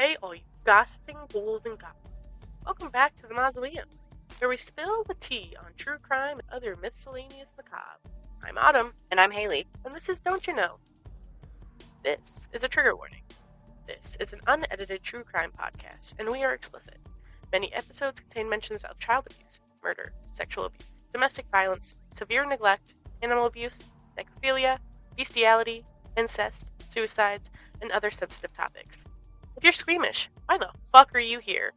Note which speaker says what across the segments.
Speaker 1: Hey, all you gossiping ghouls and goblins. Welcome back to the Mausoleum, where we spill the tea on true crime and other miscellaneous macabre. I'm Autumn.
Speaker 2: And I'm Haley.
Speaker 1: And this is Don't You Know? This is a trigger warning. This is an unedited true crime podcast, and we are explicit. Many episodes contain mentions of child abuse, murder, sexual abuse, domestic violence, severe neglect, animal abuse, necrophilia, bestiality, incest, suicides, and other sensitive topics. If you're squeamish, why the fuck are you here?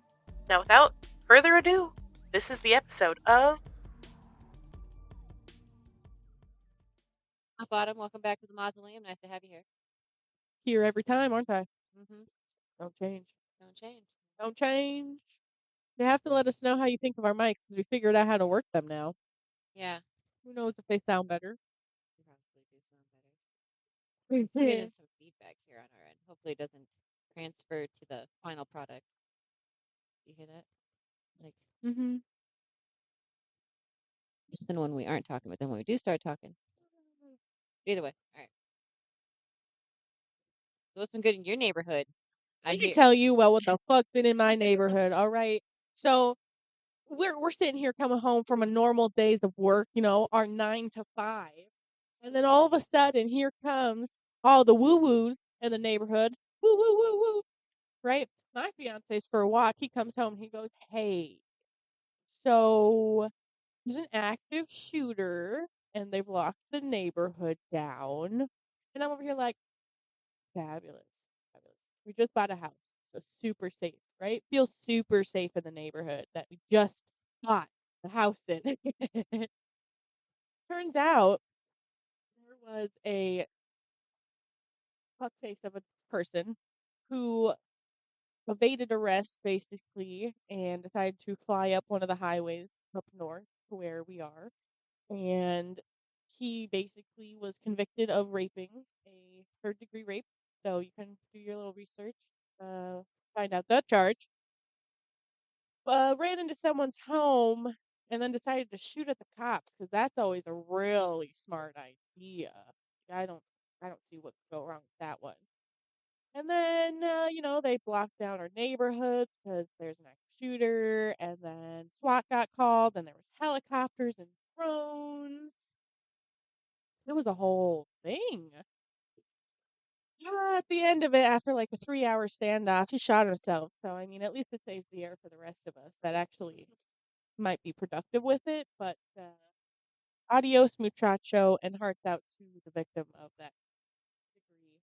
Speaker 1: Now, without further ado, this is the episode of
Speaker 2: Autumn, welcome back to the Mausoleum. Nice to have you here.
Speaker 1: Here every time, aren't I?
Speaker 2: Mm-hmm.
Speaker 1: Don't change.
Speaker 2: Don't change.
Speaker 1: Don't change. You have to let us know how you think of our mics because we figured out how to work them now.
Speaker 2: Yeah.
Speaker 1: Who knows if they sound better?
Speaker 2: We probably do sound better. We're getting some feedback here on our end. Hopefully it doesn't transfer to the final product. You hear that? Like,
Speaker 1: Mm-hmm.
Speaker 2: then when we aren't talking, but then when we do start talking. Either way. All right. So what's been good in your neighborhood?
Speaker 1: Let me tell you, what the fuck's been in my neighborhood, all right? So we're sitting here coming home from a normal days of work, our 9 to 5. And then all of a sudden, here comes all the woo-woos in the neighborhood. Woo, woo, woo, woo. Right? My fiance's for a walk. He comes home. He goes, hey, so there's an active shooter, and they've locked the neighborhood down. And I'm over here like, fabulous. Fabulous. We just bought a house, so super safe, right? Feels super safe in the neighborhood that we just bought the house in. Turns out there was a fuckface of a person who evaded arrest basically and decided to fly up one of the highways up north to where we are. And he basically was convicted of raping, a third-degree rape. So you can do your little research, find out the charge. Ran into someone's home and then decided to shoot at the cops because that's always a really smart idea. I don't, I don't see what could go wrong with that one. And then, they blocked down our neighborhoods because there's an active shooter. And then SWAT got called, and there was helicopters and drones. It was a whole thing. At the end of it, after like a 3-hour standoff, he shot himself. So, I mean, at least it saves the air for the rest of us that actually might be productive with it. But adios, muchacho, and hearts out to the victim of that degree.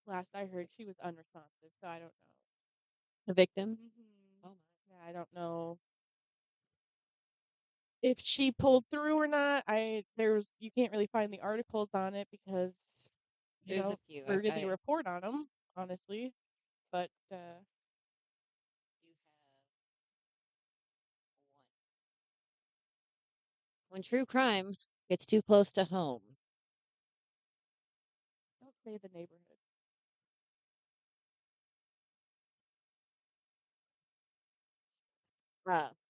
Speaker 1: Last I heard, she was unresponsive, so I don't know.
Speaker 2: The victim?
Speaker 1: Mm-hmm.
Speaker 2: Oh, my.
Speaker 1: Yeah, I don't know if she pulled through or not. You can't really find the articles on it because
Speaker 2: There's a few.
Speaker 1: we're really report on them, honestly. But
Speaker 2: you have one. When true crime gets too close to home.
Speaker 1: don't say the neighborhood.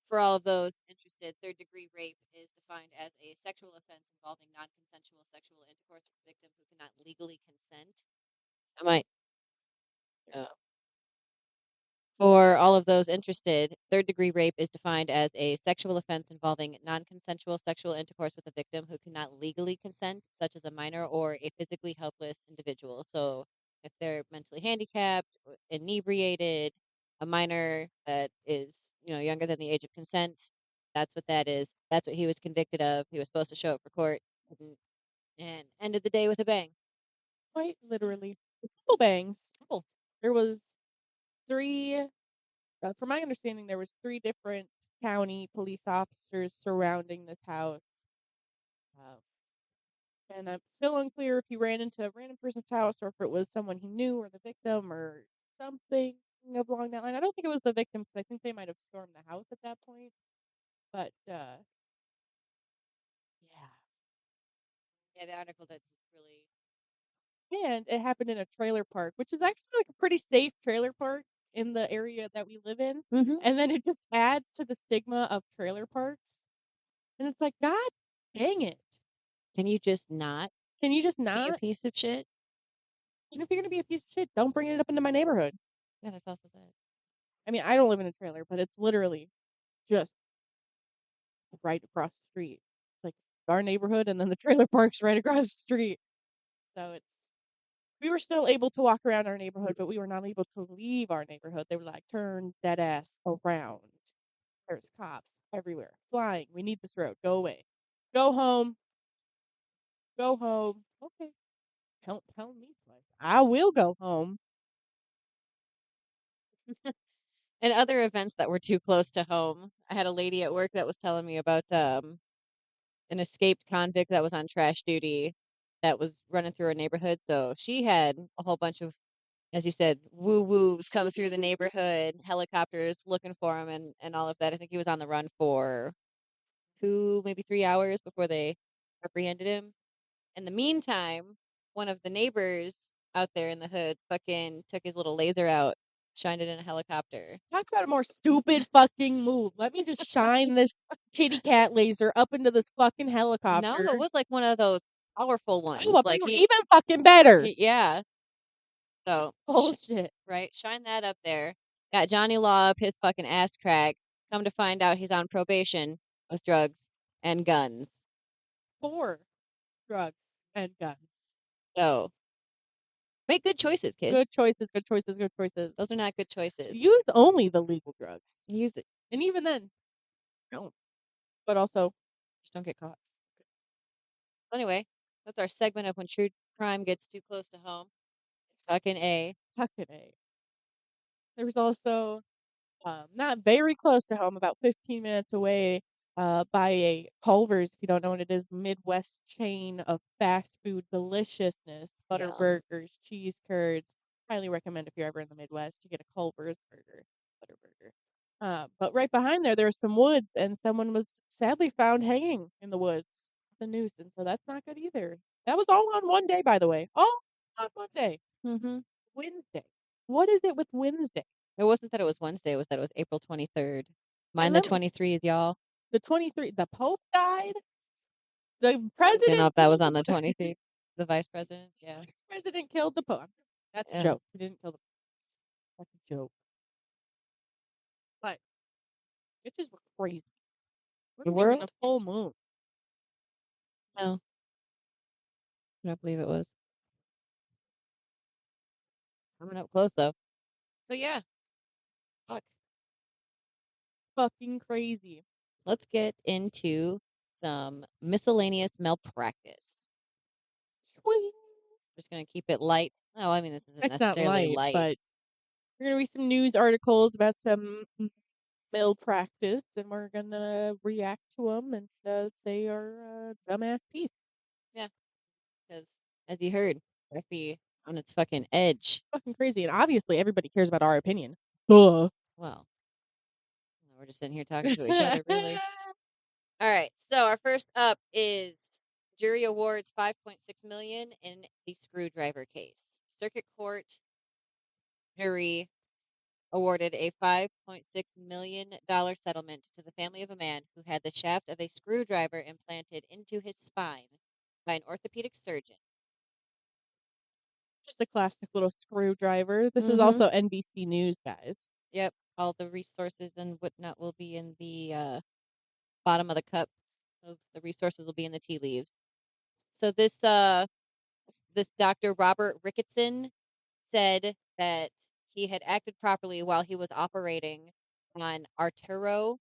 Speaker 2: For all of those interested, third-degree rape is defined as a sexual offense involving non-consensual sexual intercourse with a victim who cannot legally consent. I might. For all of those interested, third-degree rape is defined as a sexual offense involving non-consensual sexual intercourse with a victim who cannot legally consent, such as a minor or a physically helpless individual. So, if they're mentally handicapped, inebriated, a minor that is, younger than the age of consent, that's what that is. That's what he was convicted of. He was supposed to show up for court and ended the day with a bang.
Speaker 1: Quite literally. A couple bangs.
Speaker 2: Cool.
Speaker 1: There was 3, from my understanding, there was 3 different county police officers surrounding this house. And I'm still unclear if he ran into a random person's house or if it was someone he knew or the victim or something along that line. I don't think it was the victim because I think they might have stormed the house at that point. But, yeah.
Speaker 2: Yeah, the article that's really.
Speaker 1: And it happened in a trailer park, which is actually like a pretty safe trailer park in the area that we live in.
Speaker 2: Mm-hmm.
Speaker 1: And then it just adds to the stigma of trailer parks. And it's like, God dang it.
Speaker 2: Can you just not?
Speaker 1: Can you just
Speaker 2: Be a
Speaker 1: not?
Speaker 2: piece of shit?
Speaker 1: And if you're gonna be a piece of shit, don't bring it up into my neighborhood.
Speaker 2: Yeah, there's also that.
Speaker 1: I mean, I don't live in a trailer, but it's literally just right across the street. It's like our neighborhood, and then the trailer park's right across the street. So we were still able to walk around our neighborhood, but we were not able to leave our neighborhood. They were like, turn that ass around. There's cops everywhere flying. We need this road. Go away. Go home. Go home. Okay. Tell me twice. I will go home.
Speaker 2: And other events that were too close to home. I had a lady at work that was telling me about an escaped convict that was on trash duty that was running through her neighborhood. So she had a whole bunch of, as you said, woo woos coming through the neighborhood, helicopters looking for him, and all of that. I think he was on the run for 2, maybe 3 hours before they apprehended him. In the meantime, one of the neighbors out there in the hood fucking took his little laser out, shined it in a helicopter.
Speaker 1: Talk about a more stupid fucking move. Let me just shine this kitty cat laser up into this fucking
Speaker 2: No,
Speaker 1: helicopter.
Speaker 2: it was like one of those powerful ones.
Speaker 1: Oh,
Speaker 2: Like
Speaker 1: even fucking better.
Speaker 2: yeah. So
Speaker 1: Bullshit.
Speaker 2: right, shine that up there. Got Johnny Law up his fucking ass crack. Come to find out, he's on probation with drugs and guns.
Speaker 1: For drugs and guns.
Speaker 2: So make good choices, kids.
Speaker 1: Good choices, good choices, good choices.
Speaker 2: Those are not good choices.
Speaker 1: Use only the legal drugs.
Speaker 2: Use it.
Speaker 1: And even then, don't. But also,
Speaker 2: Just don't get caught. Anyway, that's our segment of when true crime gets too close to home. Fucking A.
Speaker 1: fucking A. There's also, not very close to home, about 15 minutes away, by a Culver's, if you don't know what it is, Midwest chain of fast food deliciousness, butter
Speaker 2: Yum.
Speaker 1: burgers, cheese curds. Highly recommend if you're ever in the Midwest to get a Culver's burger, butter burger. But right behind there, there's some woods, and someone was sadly found hanging in the woods with a noose, and so that's not good either. That was all on one day, by the way. All on one day.
Speaker 2: Mm-hmm.
Speaker 1: Wednesday. What is it with Wednesday?
Speaker 2: It wasn't that it was Wednesday, it was that it was April 23rd. Mine the
Speaker 1: let me-
Speaker 2: 23s, y'all.
Speaker 1: The 23, the Pope died. The
Speaker 2: You
Speaker 1: president.
Speaker 2: know if that was on the 23rd. The vice president? Yeah.
Speaker 1: The president killed the Pope. That's a
Speaker 2: Yeah.
Speaker 1: joke. He didn't kill the Pope. That's a joke. But it just was crazy.
Speaker 2: The
Speaker 1: We're in a
Speaker 2: world?
Speaker 1: full moon.
Speaker 2: No. I don't believe it was. Coming up close though. So yeah. Fuck.
Speaker 1: Fucking crazy.
Speaker 2: Let's get into some miscellaneous malpractice.
Speaker 1: Sweet.
Speaker 2: Just gonna keep it light. No, I mean this isn't
Speaker 1: It's not
Speaker 2: necessarily
Speaker 1: light,
Speaker 2: light.
Speaker 1: but we're gonna read some news articles about some malpractice, and we're gonna react to them and say our dumbass piece.
Speaker 2: Yeah. Because as you heard, be on its fucking edge.
Speaker 1: Fucking crazy, and obviously everybody cares about our opinion. Duh.
Speaker 2: Well, we're just sitting here talking to each other, really. All right. So our first up is jury awards $5.6 million in the screwdriver case. Circuit Court jury awarded a $5.6 million settlement to the family of a man who had the shaft of a screwdriver implanted into his spine by an orthopedic surgeon.
Speaker 1: Just a classic little screwdriver. This is
Speaker 2: Mhm.
Speaker 1: also NBC News, guys.
Speaker 2: Yep. All the resources and whatnot will be in the bottom of the cup. Of the resources will be in the tea leaves. So this Dr. Robert Ricketson said that he had acted properly while he was operating on Arturo.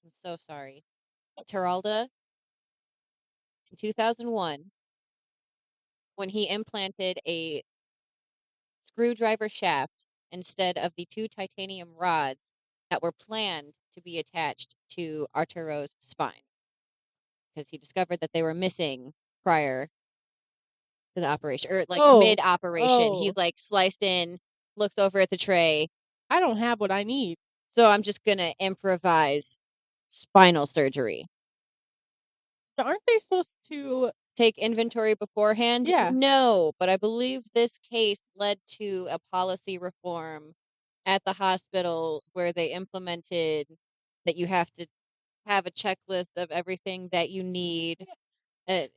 Speaker 2: I'm so sorry. Teralda in 2001 when he implanted a screwdriver shaft instead of the 2 titanium rods that were planned to be attached to Arturo's spine because he discovered that they were missing prior to the operation or like mid operation. He's like sliced in, looks over at the tray.
Speaker 1: I don't have what I need.
Speaker 2: So I'm just going to improvise spinal surgery.
Speaker 1: Aren't they supposed to
Speaker 2: take inventory beforehand?
Speaker 1: Yeah.
Speaker 2: No, but I believe this case led to a policy reform at the hospital where they implemented that you have to have a checklist of everything that you need. I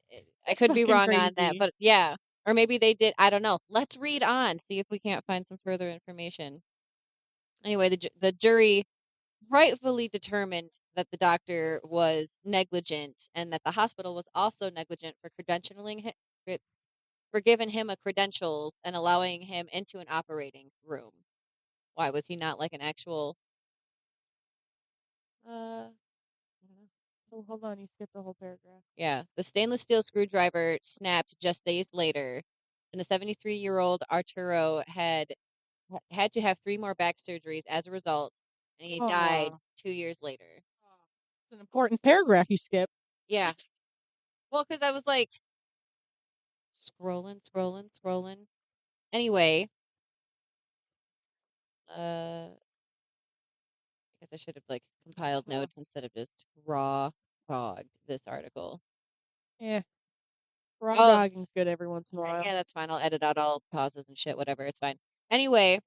Speaker 2: could be wrong on that, but yeah. Or maybe they did. I don't know. Let's read on, see if we can't find some further information. Anyway, the jury rightfully determined that the doctor was negligent and that the hospital was also negligent for credentialing him, for giving him a credentials and allowing him into an operating room. Why was he not like an actual? I don't know.
Speaker 1: Oh, hold on, you skipped the whole paragraph.
Speaker 2: Yeah, the stainless steel screwdriver snapped just days later, and the 73-year-old Arturo had to have 3 more back surgeries as a result, and he died
Speaker 1: Aw.
Speaker 2: 2 years later.
Speaker 1: It's an important paragraph you skipped.
Speaker 2: Yeah. Well, because I was like scrolling. Anyway, I guess I should have like compiled notes instead of just raw dogged this article.
Speaker 1: Yeah. Raw
Speaker 2: Oh,
Speaker 1: dogging's good every once in a while.
Speaker 2: yeah, that's fine. I'll edit out all pauses and shit, whatever. It's fine. Anyway,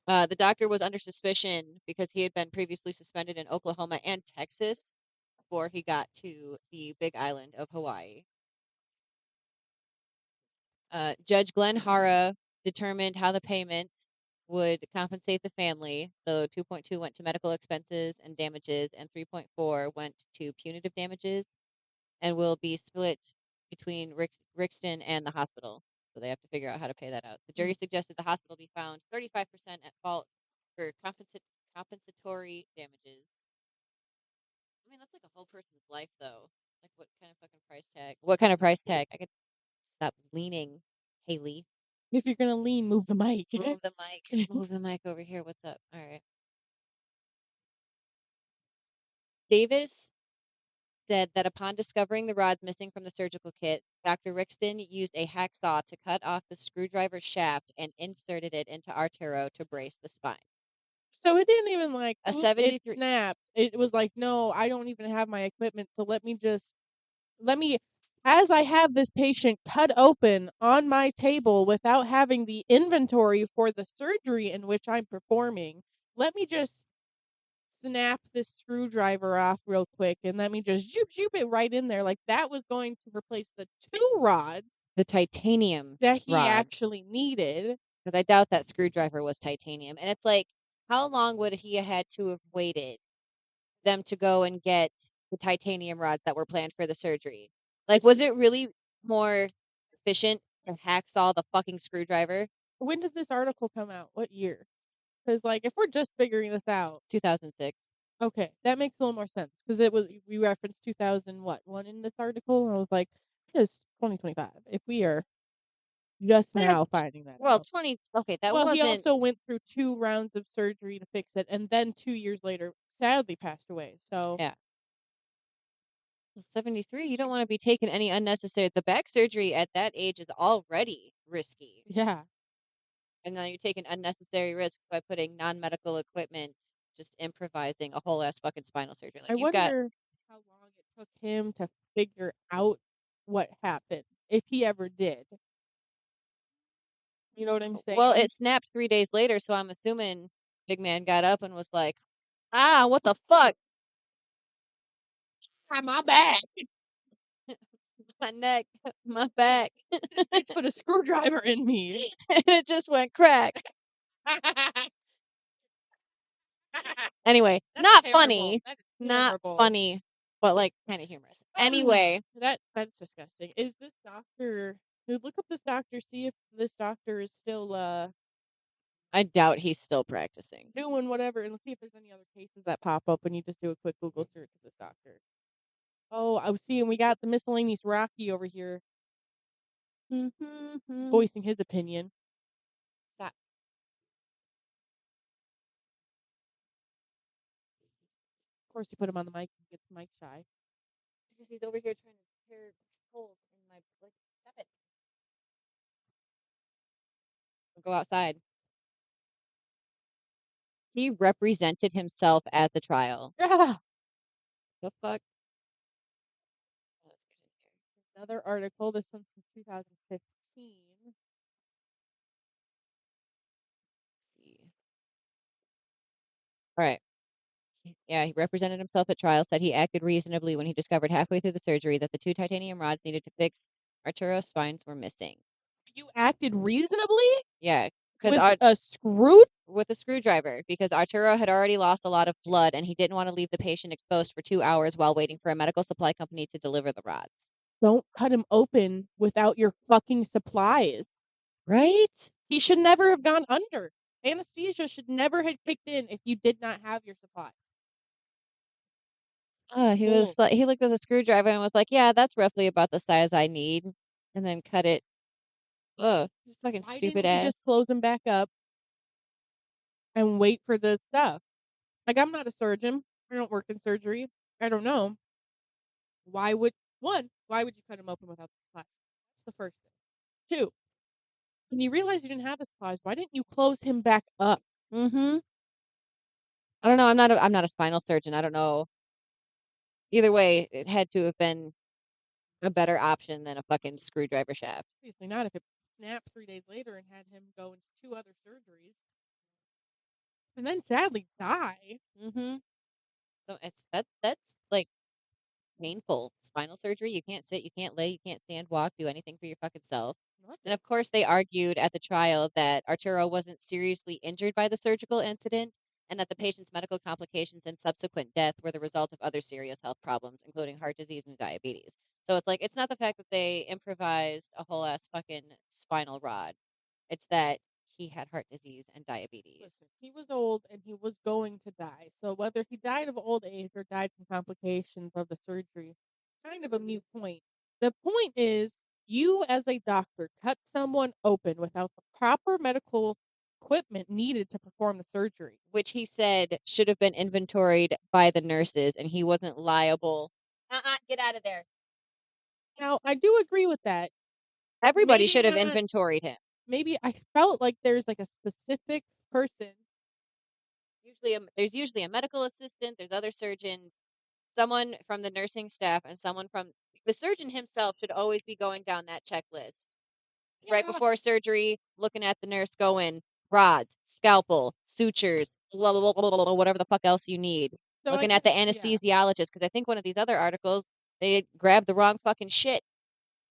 Speaker 2: the doctor was under suspicion because he had been previously suspended in Oklahoma and Texas before he got to the big island of Hawaii. Judge Glenn Hara determined how the payment would compensate the family. So 2.2 went to medical expenses and damages, and 3.4 went to punitive damages, and will be split between Rixton and the hospital. So they have to figure out how to pay that out. The jury suggested the hospital be found 35% at fault for compensatory damages. I mean, that's like a whole person's life, though. Like, what kind of fucking price tag? What kind of price tag? I could stop leaning, Haley.
Speaker 1: If you're gonna lean, move the mic.
Speaker 2: Move the mic. Move the mic over here. What's up? All right. Davis said that upon discovering the rods missing from the surgical kit, Dr. Rixton used a hacksaw to cut off the screwdriver shaft and inserted it into Arturo to brace the spine.
Speaker 1: So it didn't even like,
Speaker 2: A
Speaker 1: oops, it
Speaker 2: 73
Speaker 1: snapped. It was like, no, I don't even have my equipment, so let me, as I have this patient cut open on my table without having the inventory for the surgery in which I'm performing, let me just snap this screwdriver off real quick and let me just zoop it right in there. Like that was going to replace the 2 rods
Speaker 2: the titanium
Speaker 1: that he
Speaker 2: rods.
Speaker 1: actually needed.
Speaker 2: Because I doubt that screwdriver was titanium. And it's like, how long would he have had to have waited them to go and get the titanium rods that were planned for the surgery? Like, was it really more efficient to hacksaw the fucking screwdriver?
Speaker 1: When did this article come out? What year? Because like, if we're just figuring this out,
Speaker 2: 2006.
Speaker 1: okay, that makes a little more sense. Because it was we referenced 2000 what one in this article, and I was like, it is 2025. If we are just now finding that
Speaker 2: Well,
Speaker 1: out.
Speaker 2: 20. Okay, that
Speaker 1: Well, he
Speaker 2: wasn't.
Speaker 1: also went through 2 rounds of surgery to fix it, and then 2 years later, sadly passed away. So
Speaker 2: Yeah. 73, you don't want to be taking any unnecessary. The back surgery at that age is already risky.
Speaker 1: yeah,
Speaker 2: And now you're taking unnecessary risks by putting non medical equipment, just improvising a whole ass fucking spinal surgery. Like,
Speaker 1: I
Speaker 2: you've got.
Speaker 1: wonder how long it took him to figure out what happened, if he ever did. You know what I'm saying?
Speaker 2: Well, it snapped 3 days later, so I'm assuming Big Man got up and was like, ah, what the fuck?
Speaker 1: My back.
Speaker 2: My neck, my back.
Speaker 1: This bitch put a screwdriver in me.
Speaker 2: It just went crack. Anyway,
Speaker 1: That's
Speaker 2: not
Speaker 1: terrible.
Speaker 2: funny.
Speaker 1: That is
Speaker 2: Not
Speaker 1: terrible.
Speaker 2: funny, but like kind of humorous. Anyway,
Speaker 1: that's disgusting. Is this doctor? Look up this doctor. See if this doctor is still
Speaker 2: I doubt he's still practicing.
Speaker 1: doing whatever, and let's see if there's any other cases that pop up when you just do a quick Google search of this doctor. Oh, I was seeing we got the miscellaneous Rocky over here voicing his opinion.
Speaker 2: Stop.
Speaker 1: Of course, you put him on the mic and gets mic shy.
Speaker 2: Because he's over here trying to tear holes in my like. Stop it. Go outside. He represented himself at the trial.
Speaker 1: Yeah.
Speaker 2: The fuck?
Speaker 1: Another article. This one's from 2015.
Speaker 2: All right. Yeah, he represented himself at trial, said he acted reasonably when he discovered halfway through the surgery that the 2 titanium rods needed to fix Arturo's spines were missing.
Speaker 1: You acted reasonably
Speaker 2: Yeah, because
Speaker 1: with a screw.
Speaker 2: with a screwdriver, because Arturo had already lost a lot of blood and he didn't want to leave the patient exposed for 2 hours while waiting for a medical supply company to deliver the rods.
Speaker 1: Don't cut him open without your fucking supplies.
Speaker 2: Right?
Speaker 1: He should never have gone under. Anesthesia should never have kicked in if you did not have your supplies.
Speaker 2: He was like, he looked at the screwdriver and was like, "Yeah, that's roughly about the size I need," and then cut it. Ugh, fucking
Speaker 1: Why
Speaker 2: stupid
Speaker 1: didn't he just
Speaker 2: ass.
Speaker 1: close them back up and wait for the stuff? Like, I'm not a surgeon. I don't work in surgery. I don't know. Why would why would you cut him open without the supplies? That's the first thing. 2, when you realized you didn't have the supplies, why didn't you close him back up?
Speaker 2: Mm-hmm. I don't know. I'm not a spinal surgeon. I don't know. Either way, it had to have been a better option than a fucking screwdriver shaft.
Speaker 1: Obviously not if it snapped 3 days later and had him go into 2 other surgeries. And then sadly die.
Speaker 2: Mm-hmm. So that's like painful. Spinal surgery. You can't sit, you can't lay, you can't stand, walk, do anything for your fucking self. And of course, they argued at the trial that Arturo wasn't seriously injured by the surgical incident and that the patient's medical complications and subsequent death were the result of other serious health problems, including heart disease and diabetes. So it's like, it's not the fact that they improvised a whole ass fucking spinal rod, it's that he had heart disease and diabetes.
Speaker 1: Listen, he was old and he was going to die. So whether he died of old age or died from complications of the surgery, kind of a mute point. The point is, you as a doctor cut someone open without the proper medical equipment needed to perform the surgery.
Speaker 2: Which he said should have been inventoried by the nurses and he wasn't liable. Get out of there.
Speaker 1: Now, I do agree with that.
Speaker 2: Everybody
Speaker 1: Maybe
Speaker 2: should have
Speaker 1: not-
Speaker 2: inventoried him.
Speaker 1: Maybe I felt like there's like a specific person.
Speaker 2: There's usually a medical assistant, there's other surgeons, someone from the nursing staff, and someone from the surgeon himself should always be going down that checklist. Right before surgery, looking at the nurse going, rods, scalpel, sutures, blah, blah, blah, blah, blah, whatever the fuck else you need.
Speaker 1: So
Speaker 2: Looking at the anesthesiologist, because I think one of these other articles, they grabbed the wrong fucking shit.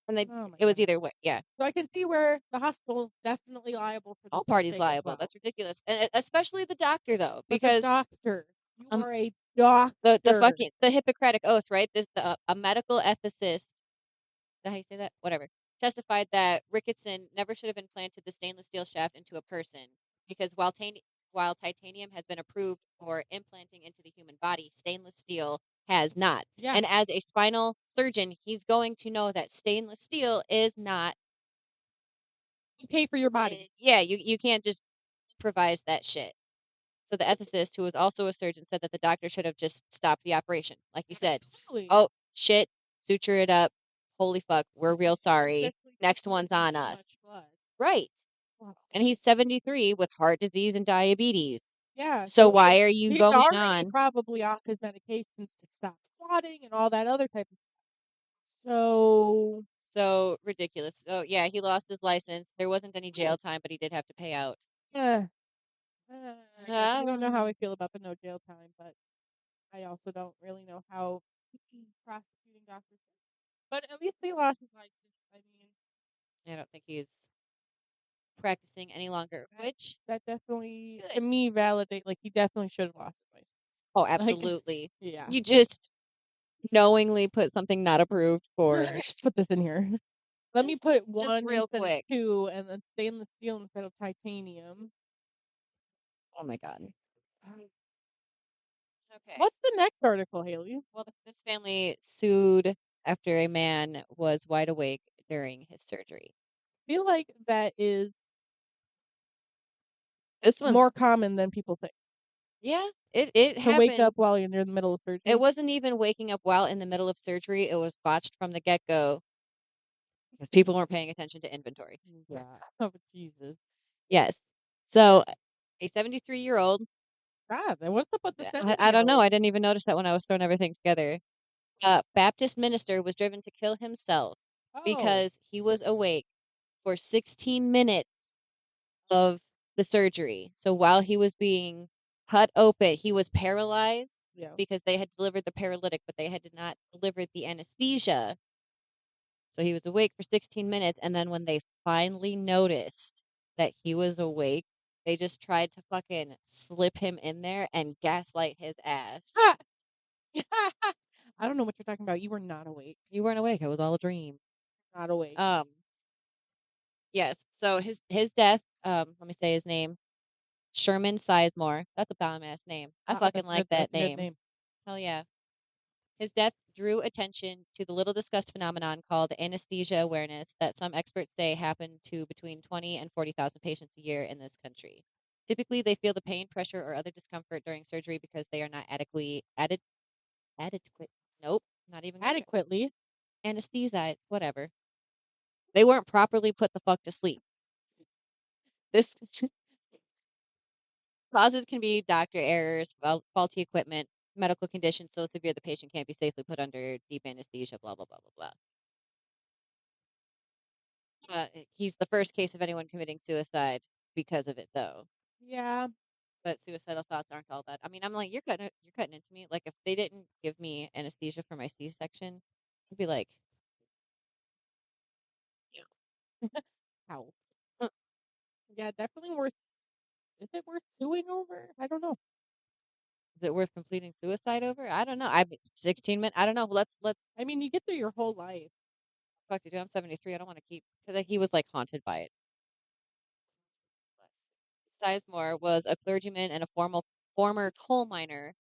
Speaker 2: And it was either way. Yeah.
Speaker 1: So I can see where the hospital definitely liable for this
Speaker 2: All parties
Speaker 1: mistake as
Speaker 2: liable.
Speaker 1: well.
Speaker 2: That's ridiculous. And especially the doctor, though,
Speaker 1: But the
Speaker 2: because
Speaker 1: doctor, you are a doctor.
Speaker 2: the Hippocratic Oath, right? A medical ethicist. Is that how you say that? Whatever. Testified that Ricketson never should have implanted the stainless steel shaft into a person because while titanium has been approved for implanting into the human body, stainless steel has not.
Speaker 1: Yeah.
Speaker 2: And as a spinal surgeon, he's going to know that stainless steel is not
Speaker 1: okay for your body.
Speaker 2: Yeah, you can't just improvise that shit. So the ethicist, who was also a surgeon, said that the doctor should have just stopped the operation, like you said.
Speaker 1: Absolutely.
Speaker 2: Oh shit, suture it up. Holy fuck, we're real sorry.
Speaker 1: Especially
Speaker 2: Next
Speaker 1: since
Speaker 2: one's
Speaker 1: losing
Speaker 2: on
Speaker 1: so
Speaker 2: us.
Speaker 1: much blood.
Speaker 2: Right.
Speaker 1: Wow.
Speaker 2: And he's 73 with heart disease and diabetes.
Speaker 1: Yeah.
Speaker 2: So why are you
Speaker 1: he's
Speaker 2: going
Speaker 1: already
Speaker 2: on?
Speaker 1: probably off his medications to stop squatting and all that other type of stuff.
Speaker 2: So ridiculous. Oh yeah, he lost his license. There wasn't any jail time, but he did have to pay out.
Speaker 1: Yeah. I don't know how I feel about the no jail time, but I also don't really know how prosecuting doctors. But at least he lost his license. I mean,
Speaker 2: I don't think he's practicing any longer. Which
Speaker 1: that definitely, to me, validate like he definitely should have lost his license.
Speaker 2: Oh, absolutely.
Speaker 1: Like, yeah.
Speaker 2: You just knowingly put something not approved for.
Speaker 1: Just put this in here. Let me put one
Speaker 2: real
Speaker 1: instead
Speaker 2: quick.
Speaker 1: of 2, and then stainless steel instead of titanium.
Speaker 2: Oh my god. Okay.
Speaker 1: What's the next article, Haley?
Speaker 2: Well, this family sued after a man was wide awake during his surgery.
Speaker 1: I feel like that is
Speaker 2: This one's
Speaker 1: more common than people think.
Speaker 2: Yeah, it
Speaker 1: To
Speaker 2: happened.
Speaker 1: wake up while you're in the middle of surgery.
Speaker 2: It wasn't even waking up while in the middle of surgery. It was botched from the get-go because people weren't paying attention to inventory.
Speaker 1: Yeah. Oh, Jesus.
Speaker 2: Yes. So, a 73-year-old.
Speaker 1: God, what's up with the 70
Speaker 2: I don't know. I didn't even notice that when I was throwing everything together. Baptist minister was driven to kill himself because he was awake for 16 minutes of the surgery. So while he was being cut open, he was paralyzed because they had delivered the paralytic, but they had not delivered the anesthesia. So he was awake for 16 minutes, and then when they finally noticed that he was awake, they just tried to fucking slip him in there and gaslight his ass.
Speaker 1: I don't know what you're talking about. You were not awake.
Speaker 2: You weren't awake. It was all a dream.
Speaker 1: Not awake.
Speaker 2: Yes. So his death. Let me say his name. Sherman Sizemore. That's a bomb ass name. I fucking like that
Speaker 1: That's a good
Speaker 2: name.
Speaker 1: name.
Speaker 2: Hell yeah. His death drew attention to the little discussed phenomenon called anesthesia awareness that some experts say happen to between 20 and 40,000 patients a year in this country. Typically, they feel the pain, pressure, or other discomfort during surgery because they are not adequate. Nope, not even gonna try.
Speaker 1: Adequately.
Speaker 2: Anesthetized, whatever. They weren't properly put the fuck to sleep. This causes can be doctor errors, faulty equipment, medical conditions so severe the patient can't be safely put under deep anesthesia, blah, blah, blah, blah, blah. He's the first case of anyone committing suicide because of it, though.
Speaker 1: Yeah.
Speaker 2: But suicidal thoughts aren't all that. I mean, I'm like, you're cutting into me. Like, if they didn't give me anesthesia for my C-section, I'd be like,
Speaker 1: How? Yeah, definitely worth. Is it worth suing over? I don't know.
Speaker 2: is it worth completing suicide over? I don't know. I 16 minutes. I don't know. Let's
Speaker 1: I mean, you get through your whole life.
Speaker 2: fuck to do. I'm 73. I don't want to keep because he was like haunted by it. Sizemore was a clergyman and a former coal miner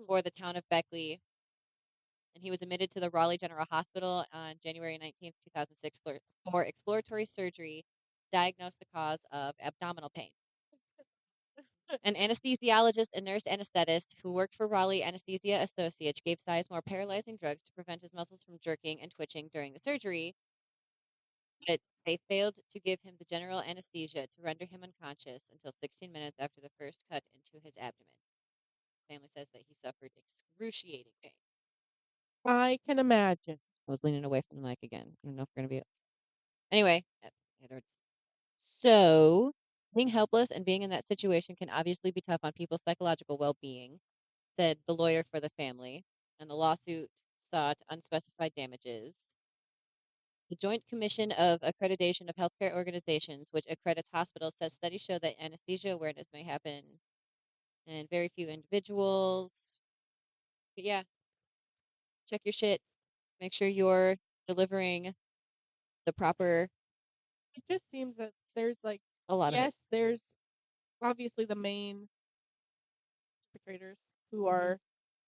Speaker 2: for the town of Beckley, and he was admitted to the Raleigh General Hospital on January 19th, 2006 for exploratory surgery, diagnosed the cause of abdominal pain. An anesthesiologist and nurse anesthetist who worked for Raleigh Anesthesia Associates gave Sizemore paralyzing drugs to prevent his muscles from jerking and twitching during the surgery, but they failed to give him the general anesthesia to render him unconscious until 16 minutes after the first cut into his abdomen. The family says that he suffered excruciating pain.
Speaker 1: I can imagine.
Speaker 2: I was leaning away from the mic again. I don't know if we're going to be. Anyway, so being helpless and being in that situation can obviously be tough on people's psychological well being, said the lawyer for the family, and the lawsuit sought unspecified damages. The Joint Commission of Accreditation of Healthcare Organizations, which accredits hospitals, says studies show that anesthesia awareness may happen in very few individuals. But yeah, check your shit. Make sure you're delivering the proper.
Speaker 1: It just seems that there's like,
Speaker 2: A lot of it.
Speaker 1: yes, there's obviously the main perpetrators who
Speaker 2: Mhm.
Speaker 1: are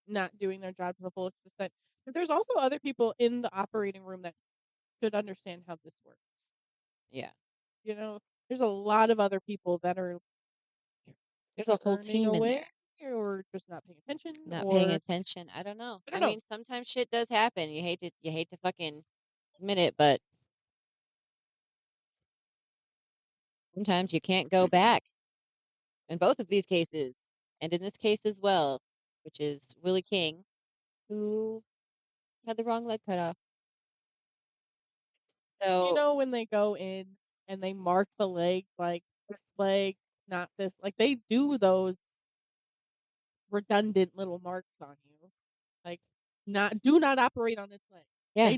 Speaker 1: not doing their job to the full extent, but there's also other people in the operating room that should understand how this works.
Speaker 2: Yeah.
Speaker 1: You know, there's a lot of other people that are
Speaker 2: There's a whole
Speaker 1: earning
Speaker 2: team in
Speaker 1: away
Speaker 2: there.
Speaker 1: or just not paying attention
Speaker 2: Not paying
Speaker 1: or
Speaker 2: attention. I don't know.
Speaker 1: I
Speaker 2: I
Speaker 1: don't know.
Speaker 2: mean, sometimes shit does happen. You hate to fucking admit it, but sometimes you can't go back. In both of these cases, and in this case as well, which is Willie King, who had the wrong leg cut off.
Speaker 1: You
Speaker 2: So
Speaker 1: know when they go in and they mark the leg like this leg, not this like they do those redundant little marks on you. Like not do not operate on this leg.
Speaker 2: yeah,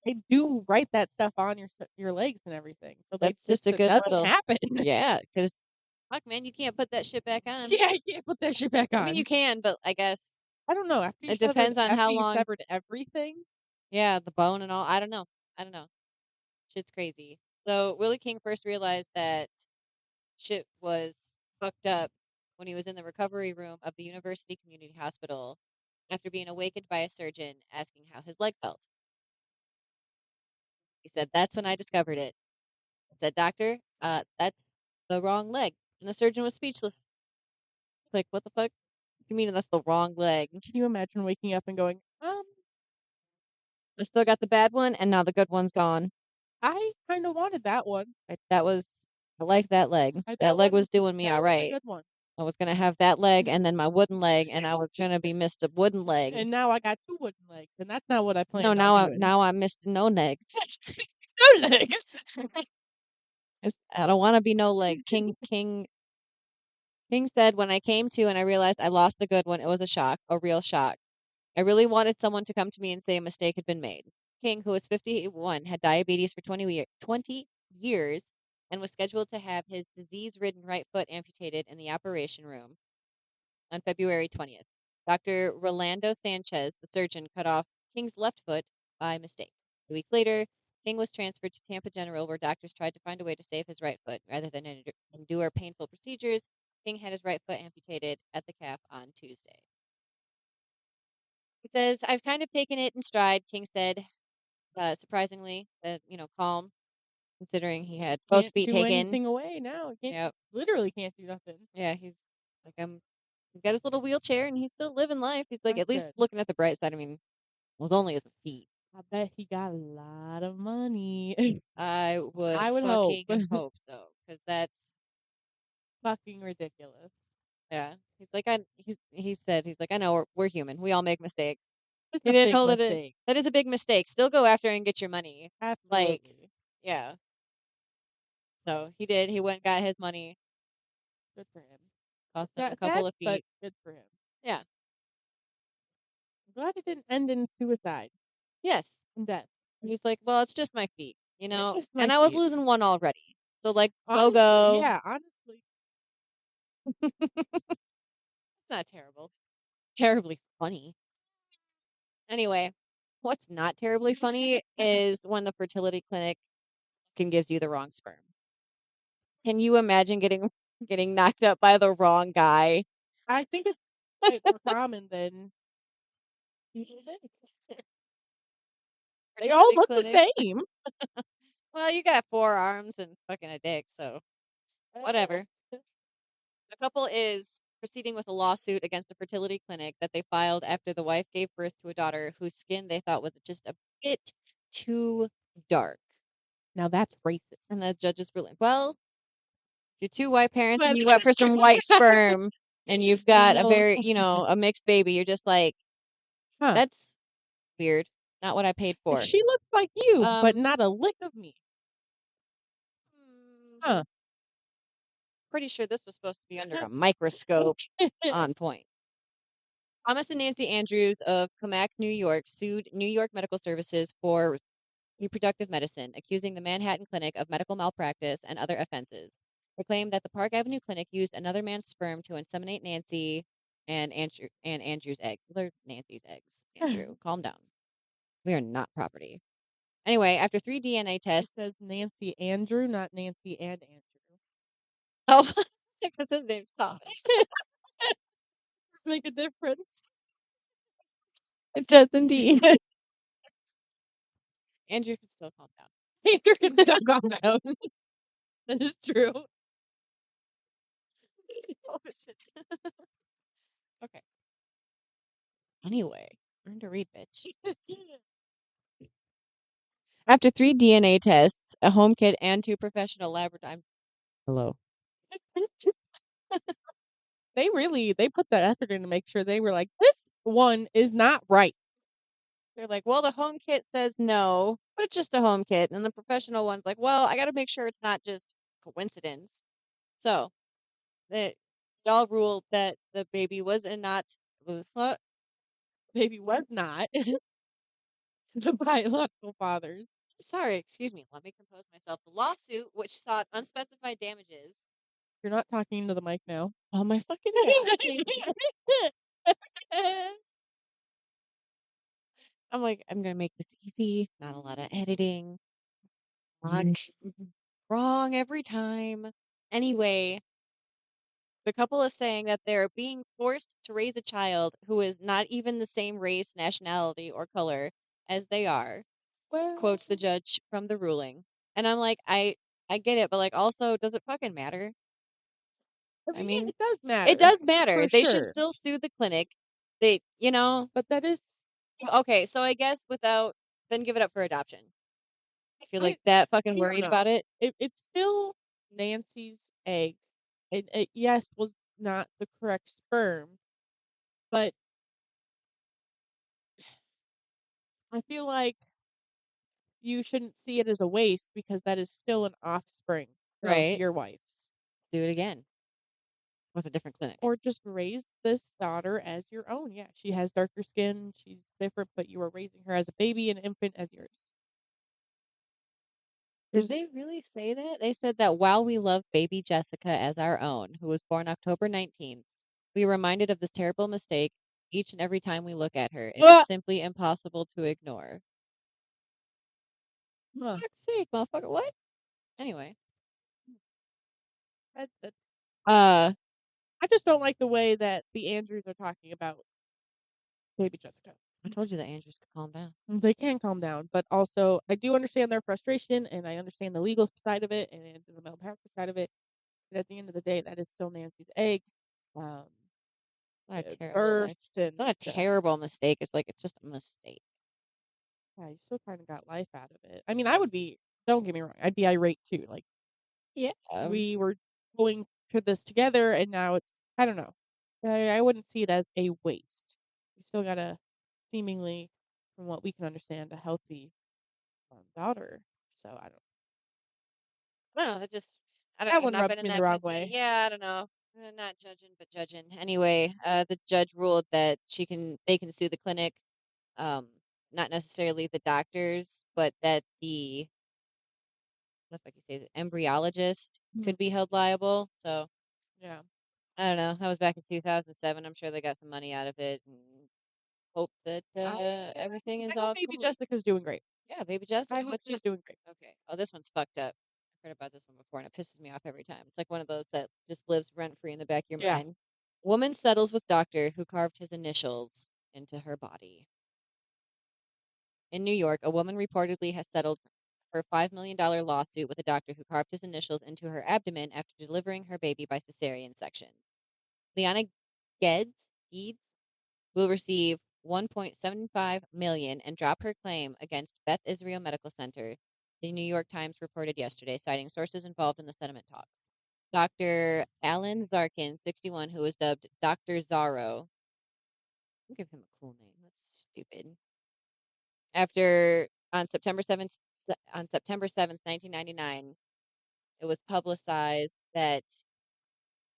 Speaker 1: They do write that stuff on your legs and everything. So they
Speaker 2: that's just a
Speaker 1: it
Speaker 2: good
Speaker 1: doesn't
Speaker 2: little
Speaker 1: happen.
Speaker 2: yeah, because fuck man, you can't put that shit back on.
Speaker 1: Yeah, you can't put that shit back
Speaker 2: I mean you
Speaker 1: on.
Speaker 2: can, but I guess
Speaker 1: I don't know.
Speaker 2: it depends on
Speaker 1: After
Speaker 2: how
Speaker 1: you
Speaker 2: long
Speaker 1: severed everything,
Speaker 2: yeah, the bone and all. I don't know. I don't know. Shit's crazy. So Willie King first realized that shit was fucked up when he was in the recovery room of the University Community Hospital after being awakened by a surgeon asking how his leg felt. He said, "That's when I discovered it." I said, "Doctor, that's the wrong leg." And the surgeon was speechless. Like, what the fuck? What do you mean that's the wrong leg?
Speaker 1: can you imagine waking up and going,
Speaker 2: I still got the bad one, and now the good one's gone.
Speaker 1: I kind of wanted that one.
Speaker 2: I like that leg. That leg was doing me
Speaker 1: That
Speaker 2: all
Speaker 1: was a
Speaker 2: right.
Speaker 1: good one.
Speaker 2: I was gonna have that leg and then my wooden leg, and I was gonna be missed a wooden leg.
Speaker 1: And now I got two wooden legs, and that's not what I
Speaker 2: No,
Speaker 1: planned on doing.
Speaker 2: now I missed no legs.
Speaker 1: No legs.
Speaker 2: I don't want to be no leg. King said when I came to and I realized I lost the good one, it was a shock, a real shock. I really wanted someone to come to me and say a mistake had been made. King, who was 51, had diabetes for 20 years and was scheduled to have his disease-ridden right foot amputated in the operation room on February 20th. Dr. Rolando Sanchez, the surgeon, cut off King's left foot by mistake. 2 weeks later, King was transferred to Tampa General, where doctors tried to find a way to save his right foot. Rather than endure painful procedures, King had his right foot amputated at the calf on Tuesday. He says, I've kind of taken it in stride, King said, surprisingly, calm, considering he had both
Speaker 1: Can't
Speaker 2: feet
Speaker 1: do
Speaker 2: taken.
Speaker 1: anything away now. Can't
Speaker 2: Yep.
Speaker 1: literally can't do nothing.
Speaker 2: Yeah, he's like, he's got his little wheelchair and he's still living life. He's like,
Speaker 1: That's
Speaker 2: at least
Speaker 1: good.
Speaker 2: looking at the bright side. I mean, it was only his feet.
Speaker 1: I bet he got a lot of money.
Speaker 2: I would
Speaker 1: I would hope.
Speaker 2: fucking hope so, because that's
Speaker 1: Fucking ridiculous.
Speaker 2: yeah. He's like, he's like, I know we're human. We all make mistakes.
Speaker 1: It's
Speaker 2: He
Speaker 1: a
Speaker 2: didn't
Speaker 1: big
Speaker 2: hold it.
Speaker 1: mistake.
Speaker 2: That is a big mistake. Still go after and get your money. Like,
Speaker 1: Absolutely.
Speaker 2: yeah. So he did. He went and got his money.
Speaker 1: Good for him.
Speaker 2: Cost him a
Speaker 1: Sad,
Speaker 2: couple of
Speaker 1: but
Speaker 2: feet.
Speaker 1: good for him.
Speaker 2: Yeah.
Speaker 1: I'm glad it didn't end in suicide
Speaker 2: Yes.
Speaker 1: and death.
Speaker 2: He's like, well, it's just my feet,
Speaker 1: It's just my
Speaker 2: and I was
Speaker 1: feet.
Speaker 2: losing one already. So like,
Speaker 1: Honestly, yeah, honestly.
Speaker 2: Not terrible. Terribly funny. Anyway, what's not terribly funny is when the fertility clinic can gives you the wrong sperm. Can you imagine getting knocked up by the wrong guy?
Speaker 1: I think it's quite more common than you think. They all
Speaker 2: Fertility
Speaker 1: look the
Speaker 2: clinics.
Speaker 1: same.
Speaker 2: Well, you got 4 arms and fucking a dick, so whatever. The couple is proceeding with a lawsuit against a fertility clinic that they filed after the wife gave birth to a daughter whose skin they thought was just a bit too dark.
Speaker 1: Now that's racist.
Speaker 2: And the judges were like, well, you're two white parents
Speaker 1: Well,
Speaker 2: and you went for
Speaker 1: that's
Speaker 2: some
Speaker 1: true.
Speaker 2: white sperm and you've got a
Speaker 1: No,
Speaker 2: very, a mixed baby. You're just like,
Speaker 1: huh?
Speaker 2: that's weird. Not what I paid for.
Speaker 1: She looks like you, but
Speaker 2: Um,
Speaker 1: not a lick of me. Huh?
Speaker 2: Pretty sure this was supposed to be under a microscope on point. Thomas and Nancy Andrews of Comac, New York, sued New York Medical Services for reproductive medicine, accusing the Manhattan Clinic of medical malpractice and other offenses. They claimed that the Park Avenue Clinic used another man's sperm to inseminate Nancy and Andrew's eggs. Well, they're Nancy's eggs. Andrew, calm down. We are not property. Anyway, after 3 DNA
Speaker 1: It
Speaker 2: tests.
Speaker 1: says Nancy Andrew, not Nancy and Andrew.
Speaker 2: Oh, because his name's Thomas.
Speaker 1: Does make a difference.
Speaker 2: It does indeed. Andrew can still calm down.
Speaker 1: Andrew can still calm down. That is true.
Speaker 2: Oh, shit. Okay. Anyway, learn to read, bitch. After 3 DNA tests, a home kit, and 2 professional laboratories. Hello.
Speaker 1: They put the effort in to make sure they were like, this one is not right.
Speaker 2: They're like, well, the home kit says no, but it's just a home kit. And the professional one's like, well, I got to make sure it's not just coincidence. So, y'all ruled that the baby was not. What?
Speaker 1: Baby was not the biological father's.
Speaker 2: Sorry, excuse me. Let me compose myself. The lawsuit, which sought unspecified damages.
Speaker 1: You're not talking into the mic now.
Speaker 2: Oh my fucking god. I'm like, I'm gonna make this easy. Not a lot of editing. Wrong every time. Anyway, the couple is saying that they're being forced to raise a child who is not even the same race, nationality, or color as they are. Quotes the judge from the ruling. And I'm like, I get it, but like also, does it fucking matter? I mean,
Speaker 1: it does matter.
Speaker 2: it does matter.
Speaker 1: For
Speaker 2: They should
Speaker 1: sure.
Speaker 2: still sue the clinic. They,
Speaker 1: But that is
Speaker 2: okay, so I guess then give it up for adoption. I feel like that fucking
Speaker 1: don't
Speaker 2: worried
Speaker 1: know.
Speaker 2: about it.
Speaker 1: It's still Nancy's egg. It yes was not the correct sperm, but I feel like you shouldn't see it as a waste because that is still an offspring of
Speaker 2: Right.
Speaker 1: your wife's.
Speaker 2: Do it again. with a different clinic.
Speaker 1: Or just raise this daughter as your own. Yeah, she has darker skin, she's different, but you are raising her as a baby and infant as yours.
Speaker 2: Did they really say that? They said that while we love baby Jessica as our own, who was born October 19th, we are reminded of this terrible mistake each and every time we look at her. It is
Speaker 1: Ah!
Speaker 2: simply impossible to ignore.
Speaker 1: Huh.
Speaker 2: Fuck's sake, motherfucker. What? Anyway.
Speaker 1: That
Speaker 2: Uh,
Speaker 1: I just don't like the way that the Andrews are talking about baby Jessica.
Speaker 2: I told you that Andrews could calm down.
Speaker 1: They can calm down, but also I do understand their frustration, and I understand the legal side of it and the malpractice side of it. But at the end of the day, that is still Nancy's egg. Um,
Speaker 2: Not a terrible
Speaker 1: births
Speaker 2: mistake.
Speaker 1: and
Speaker 2: It's not a terrible mistake. It's like, it's just a mistake.
Speaker 1: yeah, you still kind of got life out of it. I mean, I would be. Don't get me wrong, I'd be irate too. Like
Speaker 2: Yeah.
Speaker 1: we were going to this together, and now it's. I don't know. I wouldn't see it as a waste. You still got a seemingly, from what we can understand, a healthy daughter. So
Speaker 2: I don't know. That just,
Speaker 1: that
Speaker 2: I've
Speaker 1: one
Speaker 2: not been
Speaker 1: rubs
Speaker 2: in
Speaker 1: me the
Speaker 2: that
Speaker 1: wrong
Speaker 2: position.
Speaker 1: way.
Speaker 2: Yeah, I don't know. Not judging, but judging. Anyway, the judge ruled that they can sue the clinic, um, not necessarily the doctors, but that the fuck you say, the embryologist could be held liable. So
Speaker 1: Yeah.
Speaker 2: I don't know. That was back in 2007. I'm sure they got some money out of it and hope that everything is
Speaker 1: I hope
Speaker 2: all
Speaker 1: baby
Speaker 2: cool.
Speaker 1: Jessica's doing great.
Speaker 2: Yeah, baby Jessica.
Speaker 1: I hope
Speaker 2: What's
Speaker 1: she's
Speaker 2: up?
Speaker 1: doing great.
Speaker 2: Okay. Oh, this one's fucked up. I've heard about this one before, and it pisses me off every time. It's like one of those that just lives rent free in the back of your
Speaker 1: Yeah.
Speaker 2: mind. Woman settles with doctor who carved his initials into her body. In New York, a woman reportedly has settled her $5 million lawsuit with a doctor who carved his initials into her abdomen after delivering her baby by cesarean section. Liana Geeds will receive 1.75 million and drop her claim against Beth Israel Medical Center, the New York Times reported yesterday, citing sources involved in the settlement talks. Dr. Alan Zarkin, 61, who was dubbed Dr. Zorro. I'll give him a cool name. That's stupid. After on September 7th, 1999, it was publicized that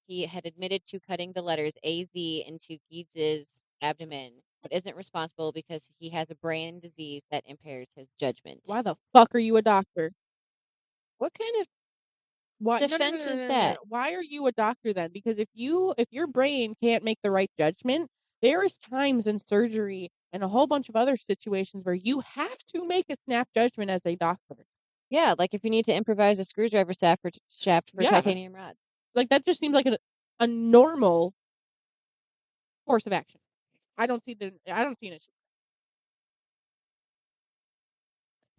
Speaker 2: he had admitted to cutting the letters AZ into Geeds's abdomen, but isn't responsible because he has a brain disease that impairs his judgment.
Speaker 1: Why the fuck are you a doctor?
Speaker 2: What kind of
Speaker 1: Why? No, no, no,
Speaker 2: defense
Speaker 1: no,
Speaker 2: is
Speaker 1: no, no, no.
Speaker 2: that?
Speaker 1: Why are you a doctor then? Because if your brain can't make the right judgment, there is times in surgery and a whole bunch of other situations where you have to make a snap judgment as a doctor.
Speaker 2: Yeah, like if you need to improvise a screwdriver shaft for
Speaker 1: Yeah,
Speaker 2: titanium rods.
Speaker 1: like that just seems like a normal course of action. I don't see an issue.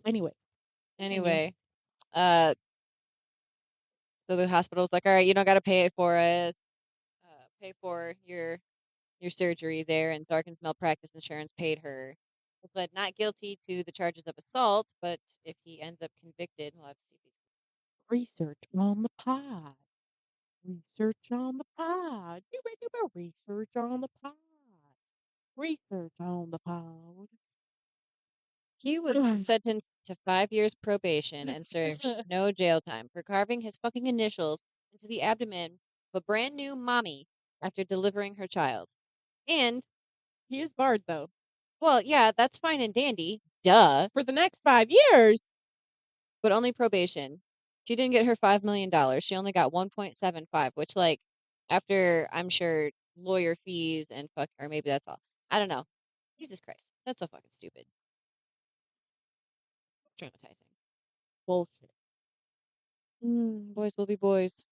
Speaker 1: Anyway, continue.
Speaker 2: Anyway, uh, so the hospital's like, all right, you don't got to pay for us, pay for your surgery there, and Zarkin's malpractice insurance paid her. He pled not guilty to the charges of assault, but if he ends up convicted, we'll have to see if he's
Speaker 1: Research on the pod. Research on the pod. You ready about research on the pod? Research on the pod.
Speaker 2: He was sentenced to 5 years probation and served no jail time for carving his fucking initials into the abdomen of a brand new mommy after delivering her child. And,
Speaker 1: He is barred though.
Speaker 2: well, yeah, that's fine and dandy. Duh.
Speaker 1: For the next 5 years.
Speaker 2: But only probation. She didn't get her $5 million. She only got 1.75, which, like, after I'm sure lawyer fees and fuck, or maybe that's all. I don't know. Jesus Christ. That's so fucking stupid. Traumatizing.
Speaker 1: Bullshit.
Speaker 2: Boys will be boys.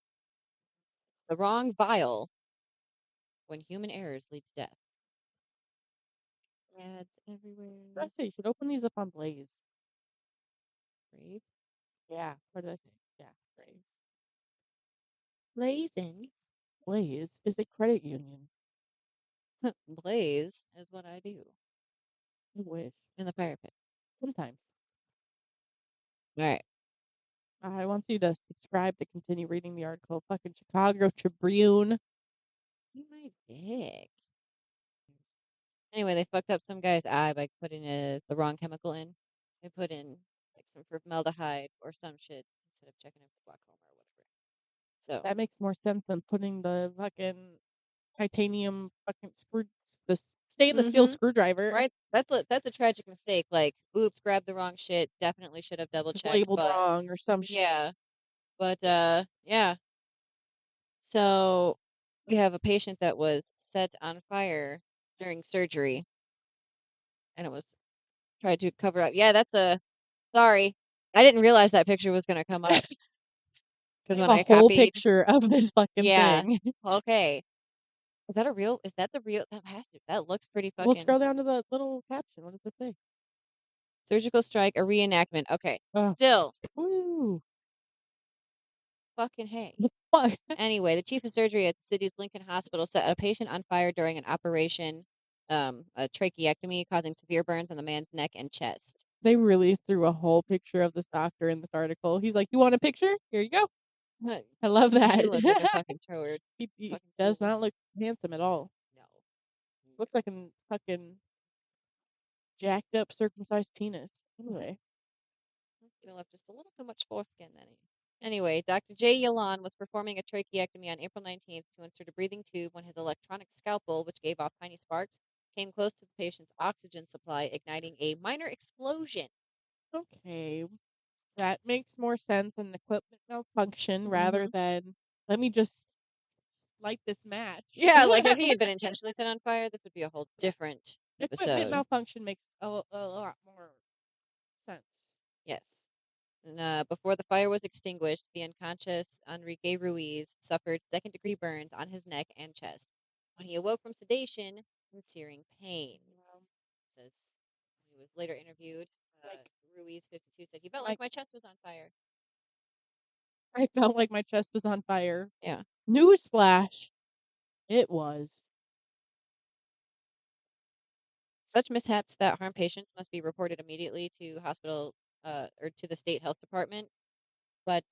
Speaker 2: The wrong vial when human errors lead to death. Ads everywhere.
Speaker 1: I say you should open these up on Blaze.
Speaker 2: Brave.
Speaker 1: Yeah. What did I say? Yeah, Blaze.
Speaker 2: Blazing.
Speaker 1: Blaze is a credit union.
Speaker 2: Blaze is what I do
Speaker 1: I wish.
Speaker 2: in the fire pit.
Speaker 1: Sometimes.
Speaker 2: All right.
Speaker 1: I want you to subscribe to continue reading the article. Fucking Chicago Tribune.
Speaker 2: Eat my dick. Anyway, they fucked up some guy's eye by putting the wrong chemical in. They put in like some formaldehyde or some shit instead of checking it for glaucoma or whatever. So
Speaker 1: That makes more sense than putting the fucking titanium fucking the stainless steel screwdriver.
Speaker 2: right, that's a tragic mistake. Like, oops, grabbed the wrong shit. Definitely should have double
Speaker 1: It's
Speaker 2: checked.
Speaker 1: labeled
Speaker 2: But
Speaker 1: wrong or some shit.
Speaker 2: yeah, but yeah. So we have a patient that was set on fire during surgery, and it was tried to cover up. Yeah, that's a sorry. I didn't realize that picture was going to come up
Speaker 1: I
Speaker 2: because
Speaker 1: have
Speaker 2: when
Speaker 1: a
Speaker 2: I
Speaker 1: whole
Speaker 2: copied,
Speaker 1: picture of this fucking
Speaker 2: yeah,
Speaker 1: thing.
Speaker 2: okay. Is that a real? Is that the real? That has to. That looks pretty
Speaker 1: We'll
Speaker 2: fucking.
Speaker 1: scroll down to the little caption. What does it say?
Speaker 2: Surgical strike, a reenactment. Okay,
Speaker 1: Oh,
Speaker 2: still
Speaker 1: woo.
Speaker 2: fucking hey.
Speaker 1: What the fuck?
Speaker 2: Anyway, the chief of surgery at the city's Lincoln Hospital set a patient on fire during an operation, a tracheectomy, causing severe burns on the man's neck and chest.
Speaker 1: They really threw a whole picture of this doctor in this article. He's like, "You want a picture? Here you go." I love
Speaker 2: He
Speaker 1: that.
Speaker 2: looks like a fucking turd.
Speaker 1: He
Speaker 2: Fucking
Speaker 1: does
Speaker 2: fool.
Speaker 1: not look handsome at all.
Speaker 2: No.
Speaker 1: Looks like a fucking jacked up circumcised penis. Anyway,
Speaker 2: He left just a little too much foreskin then. Anyway, Dr. J. Yalan was performing a tracheectomy on April 19th to insert a breathing tube when his electronic scalpel, which gave off tiny sparks, came close to the patient's oxygen supply, igniting a minor explosion.
Speaker 1: okay, that makes more sense than equipment malfunction rather than let me just light this match.
Speaker 2: Yeah, like if he had been intentionally set on fire, this would be a whole different
Speaker 1: Equipment
Speaker 2: episode.
Speaker 1: malfunction makes a lot more sense.
Speaker 2: Yes. And, before the fire was extinguished, the unconscious Enrique Ruiz suffered second-degree burns on his neck and chest. When he awoke from sedation and searing pain, says he was later interviewed.
Speaker 1: Like,
Speaker 2: Ruiz, 52, said he felt
Speaker 1: like
Speaker 2: like my chest was on fire.
Speaker 1: I felt like my chest was on fire.
Speaker 2: Yeah.
Speaker 1: Newsflash, it was.
Speaker 2: Such mishaps that harm patients must be reported immediately to hospital or to the state health department. But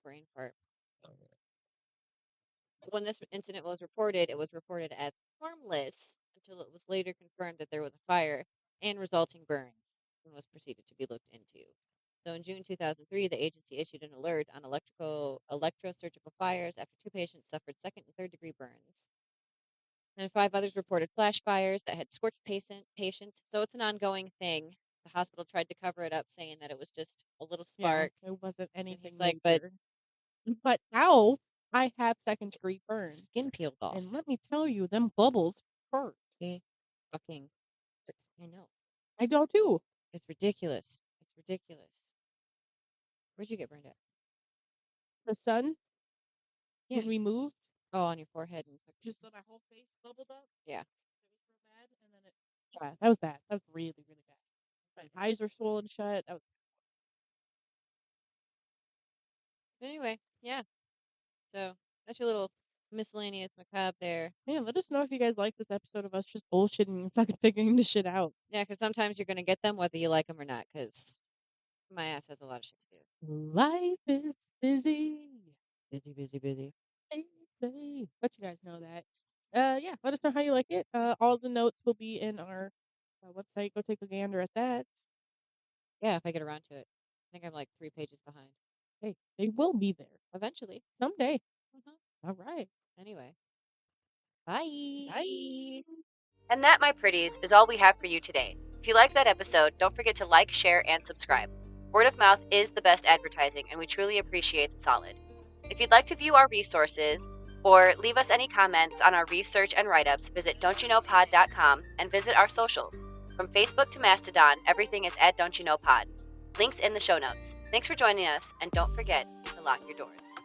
Speaker 2: brain fart. When this incident was reported, it was reported as harmless until it was later confirmed that there was a fire and resulting burns and was proceeded to be looked into. So in June 2003, the agency issued an alert on electrosurgical fires after 2 patients suffered second and third degree burns. And 5 others reported flash fires that had scorched patients. So it's an ongoing thing. The hospital tried to cover it up, saying that it was just a little spark.
Speaker 1: Yeah, it wasn't
Speaker 2: And
Speaker 1: anything
Speaker 2: he's like, but
Speaker 1: But now I have second degree burns.
Speaker 2: skin peeled off.
Speaker 1: And let me tell you, them bubbles hurt.
Speaker 2: Okay. Fucking, I know.
Speaker 1: I don't too.
Speaker 2: It's ridiculous. It's ridiculous. Where'd you get burned at?
Speaker 1: The sun,
Speaker 2: Yeah.
Speaker 1: when we moved,
Speaker 2: Oh, on your forehead and
Speaker 1: just my whole face bubbled up.
Speaker 2: yeah.
Speaker 1: It was real bad. And then yeah, that was bad. That was really, really bad. My eyes were swollen shut. That was
Speaker 2: Anyway, yeah. So that's your little miscellaneous macabre there.
Speaker 1: Man, let us know if you guys like this episode of us just bullshitting and fucking figuring this shit out.
Speaker 2: Yeah, because sometimes you're gonna get them whether you like them or not. Because my ass has a lot of shit to do.
Speaker 1: Life is busy.
Speaker 2: Busy, busy, busy.
Speaker 1: Busy. Let you guys know that. Yeah, let us know how you like it. All the notes will be in our website. Go take a gander at that.
Speaker 2: Yeah, if I get around to it. I think I'm like 3 pages behind.
Speaker 1: Hey, they will be there
Speaker 2: Eventually.
Speaker 1: someday.
Speaker 2: Mm-hmm.
Speaker 1: All right.
Speaker 2: Anyway. Bye.
Speaker 1: Bye.
Speaker 2: And that, my pretties, is all we have for you today. If you liked that episode, don't forget to like, share, and subscribe. Word of mouth is the best advertising, and we truly appreciate the solid. If you'd like to view our resources or leave us any comments on our research and write-ups, visit don'tyouknowpod.com and visit our socials. From Facebook to Mastodon, everything is at Don't You Know Pod. Links in the show notes. Thanks for joining us, and don't forget to lock your doors.